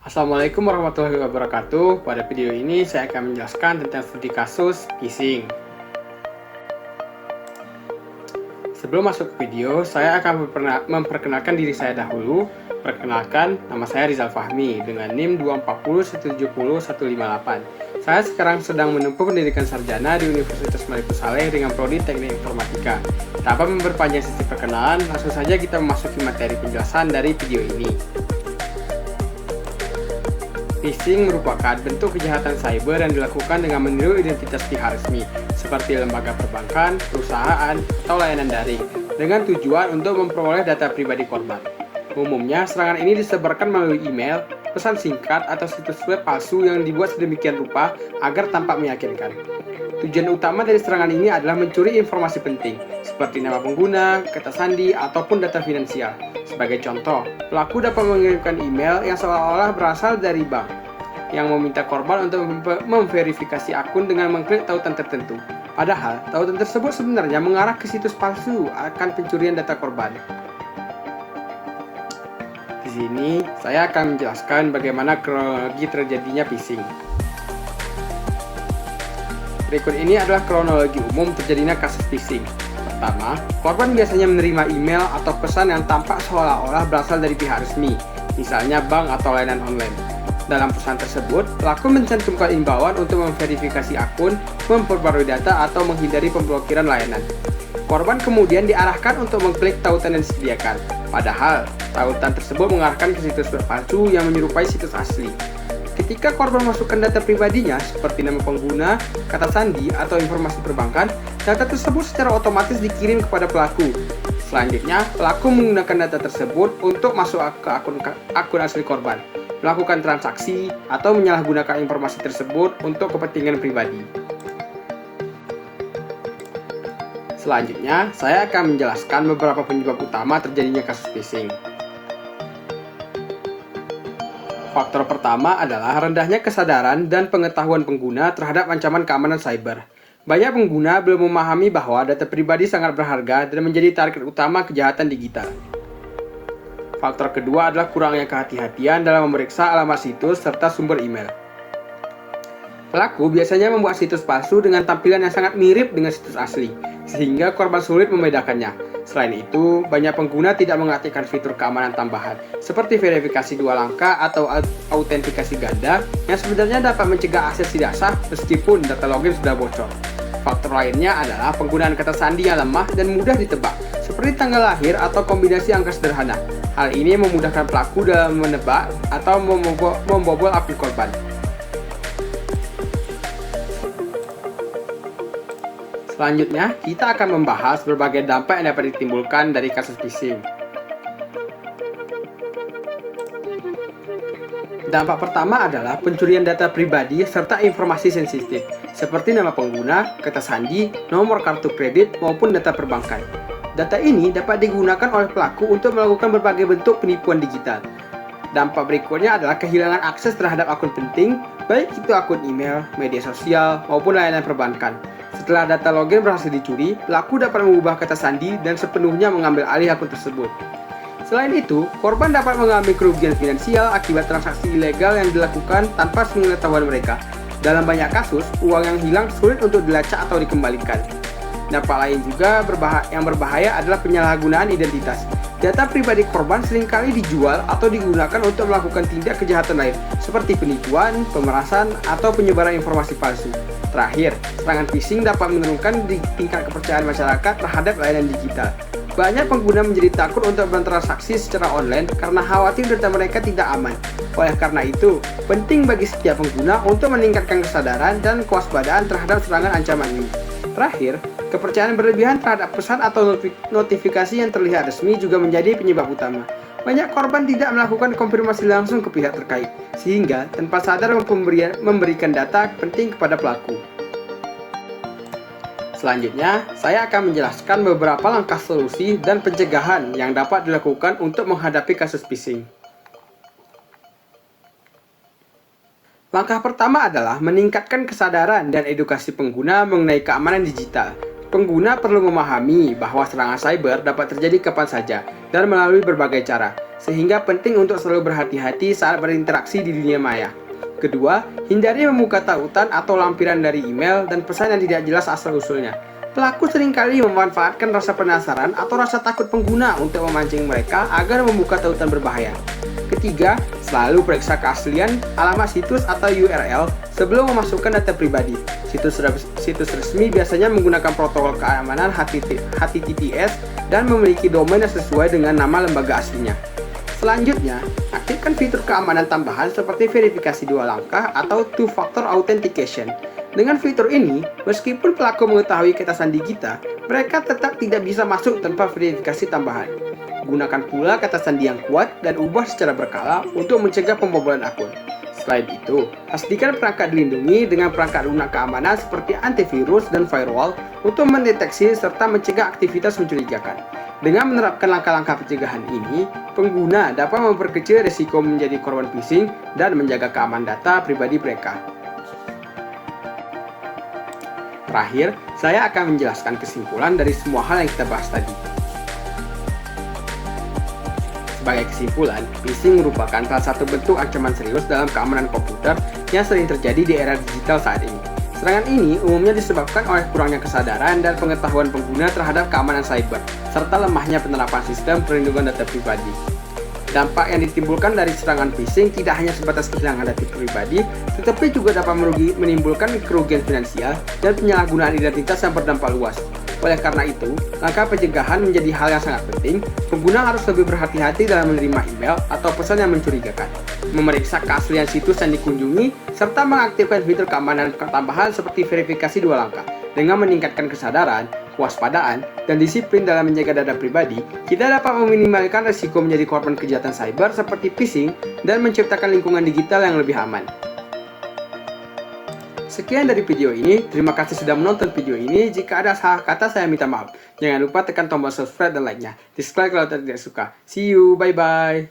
Assalamualaikum warahmatullahi wabarakatuh. Pada video ini saya akan menjelaskan tentang studi kasus phishing. Sebelum masuk ke video, saya akan memperkenalkan diri saya dahulu. Perkenalkan, nama saya Rizal Fahmi dengan NIM 240140158. Saya sekarang sedang menempuh pendidikan sarjana di Universitas Malikus Saleh dengan prodi Teknik Informatika. Tanpa memperpanjang sesi perkenalan, langsung saja kita memasuki materi penjelasan dari video ini. Phishing merupakan bentuk kejahatan cyber yang dilakukan dengan meniru identitas pihak resmi, seperti lembaga perbankan, perusahaan, atau layanan daring, dengan tujuan untuk memperoleh data pribadi korban. Umumnya, serangan ini disebarkan melalui email, pesan singkat, atau situs web palsu yang dibuat sedemikian rupa agar tampak meyakinkan. Tujuan utama dari serangan ini adalah mencuri informasi penting, seperti nama pengguna, kata sandi, ataupun data finansial. Sebagai contoh, pelaku dapat mengirimkan email yang seolah-olah berasal dari bank, yang meminta korban untuk memverifikasi akun dengan mengklik tautan tertentu. Padahal, tautan tersebut sebenarnya mengarah ke situs palsu akan pencurian data korban. Di sini, saya akan menjelaskan bagaimana kronologi terjadinya phishing. Berikut ini adalah kronologi umum terjadinya kasus phishing. Pertama, korban biasanya menerima email atau pesan yang tampak seolah-olah berasal dari pihak resmi, misalnya bank atau layanan online. Dalam pesan tersebut, pelaku mencantumkan imbauan untuk memverifikasi akun, memperbarui data, atau menghindari pemblokiran layanan. Korban kemudian diarahkan untuk mengklik tautan yang disediakan, padahal tautan tersebut mengarahkan ke situs web palsu yang menyerupai situs asli. Ketika korban masukkan data pribadinya seperti nama pengguna, kata sandi, atau informasi perbankan, data tersebut secara otomatis dikirim kepada pelaku. Selanjutnya, pelaku menggunakan data tersebut untuk masuk ke akun asli korban, melakukan transaksi, atau menyalahgunakan informasi tersebut untuk kepentingan pribadi. Selanjutnya, saya akan menjelaskan beberapa penyebab utama terjadinya kasus phishing. Faktor pertama adalah rendahnya kesadaran dan pengetahuan pengguna terhadap ancaman keamanan cyber. Banyak pengguna belum memahami bahwa data pribadi sangat berharga dan menjadi target utama kejahatan digital. Faktor kedua adalah kurangnya kehati-hatian dalam memeriksa alamat situs serta sumber email. Pelaku biasanya membuat situs palsu dengan tampilan yang sangat mirip dengan situs asli, sehingga korban sulit membedakannya. Selain itu, banyak pengguna tidak mengaktifkan fitur keamanan tambahan, seperti verifikasi dua langkah atau autentikasi ganda, yang sebenarnya dapat mencegah akses tidak sah meskipun data login sudah bocor. Faktor lainnya adalah penggunaan kata sandi yang lemah dan mudah ditebak, seperti tanggal lahir atau kombinasi angka sederhana. Hal ini memudahkan pelaku dalam menebak atau membobol akun korban. Selanjutnya, kita akan membahas berbagai dampak yang dapat ditimbulkan dari kasus phishing. Dampak pertama adalah pencurian data pribadi serta informasi sensitif, seperti nama pengguna, kata sandi, nomor kartu kredit, maupun data perbankan. Data ini dapat digunakan oleh pelaku untuk melakukan berbagai bentuk penipuan digital. Dampak berikutnya adalah kehilangan akses terhadap akun penting, baik itu akun email, media sosial, maupun layanan perbankan. Setelah data login berhasil dicuri, pelaku dapat mengubah kata sandi dan sepenuhnya mengambil alih akun tersebut. Selain itu, korban dapat mengalami kerugian finansial akibat transaksi ilegal yang dilakukan tanpa sepengetahuan mereka. Dalam banyak kasus, uang yang hilang sulit untuk dilacak atau dikembalikan. Dampak lain juga yang berbahaya adalah penyalahgunaan identitas. Data pribadi korban seringkali dijual atau digunakan untuk melakukan tindak kejahatan lain, seperti penipuan, pemerasan, atau penyebaran informasi palsu. Terakhir, serangan phishing dapat menurunkan tingkat kepercayaan masyarakat terhadap layanan digital. Banyak pengguna menjadi takut untuk bertransaksi secara online karena khawatir data mereka tidak aman. Oleh karena itu, penting bagi setiap pengguna untuk meningkatkan kesadaran dan kewaspadaan terhadap serangan ancaman ini. Terakhir, kepercayaan berlebihan terhadap pesan atau notifikasi yang terlihat resmi juga menjadi penyebab utama. Banyak korban tidak melakukan konfirmasi langsung ke pihak terkait, sehingga tanpa sadar memberikan data penting kepada pelaku. Selanjutnya, saya akan menjelaskan beberapa langkah solusi dan pencegahan yang dapat dilakukan untuk menghadapi kasus phishing. Langkah pertama adalah meningkatkan kesadaran dan edukasi pengguna mengenai keamanan digital. Pengguna perlu memahami bahwa serangan cyber dapat terjadi kapan saja dan melalui berbagai cara. sehingga penting untuk selalu berhati-hati saat berinteraksi di dunia maya. Kedua, hindari membuka tautan atau lampiran dari email dan pesan yang tidak jelas asal-usulnya. Pelaku seringkali memanfaatkan rasa penasaran atau rasa takut pengguna untuk memancing mereka agar membuka tautan berbahaya. Ketiga, selalu periksa keaslian alamat situs atau URL sebelum memasukkan data pribadi. Situs resmi biasanya menggunakan protokol keamanan HTTPS dan memiliki domain yang sesuai dengan nama lembaga aslinya. Selanjutnya, aktifkan fitur keamanan tambahan seperti verifikasi 2 langkah atau two-factor authentication. Dengan fitur ini, meskipun pelaku mengetahui kata sandi kita, mereka tetap tidak bisa masuk tanpa verifikasi tambahan. Gunakan pula kata sandi yang kuat dan ubah secara berkala untuk mencegah pembobolan akun. Selain itu, pastikan perangkat dilindungi dengan perangkat lunak keamanan seperti antivirus dan firewall untuk mendeteksi serta mencegah aktivitas mencurigakan. Dengan menerapkan langkah-langkah pencegahan ini, pengguna dapat memperkecil risiko menjadi korban phishing dan menjaga keamanan data pribadi mereka. Terakhir, saya akan menjelaskan kesimpulan dari semua hal yang kita bahas tadi. Sebagai kesimpulan, phishing merupakan salah satu bentuk ancaman serius dalam keamanan komputer yang sering terjadi di era digital saat ini. Serangan ini umumnya disebabkan oleh kurangnya kesadaran dan pengetahuan pengguna terhadap keamanan cyber, serta lemahnya penerapan sistem perlindungan data pribadi. Dampak yang ditimbulkan dari serangan phishing tidak hanya sebatas kehilangan data pribadi, tetapi juga dapat menimbulkan kerugian finansial dan penyalahgunaan identitas yang berdampak luas. Oleh karena itu, langkah pencegahan menjadi hal yang sangat penting. Pengguna harus lebih berhati-hati dalam menerima email atau pesan yang mencurigakan, memeriksa keaslian situs yang dikunjungi, serta mengaktifkan fitur keamanan tambahan seperti verifikasi 2 langkah. Dengan meningkatkan kesadaran, kewaspadaan, dan disiplin dalam menjaga data pribadi, kita dapat meminimalkan risiko menjadi korban kejahatan cyber seperti phishing dan menciptakan lingkungan digital yang lebih aman. Sekian dari video ini, terima kasih sudah menonton video ini. Jika ada salah kata, saya minta maaf. Jangan lupa tekan tombol subscribe dan like-nya. Dislike kalau tidak suka. See you, bye-bye.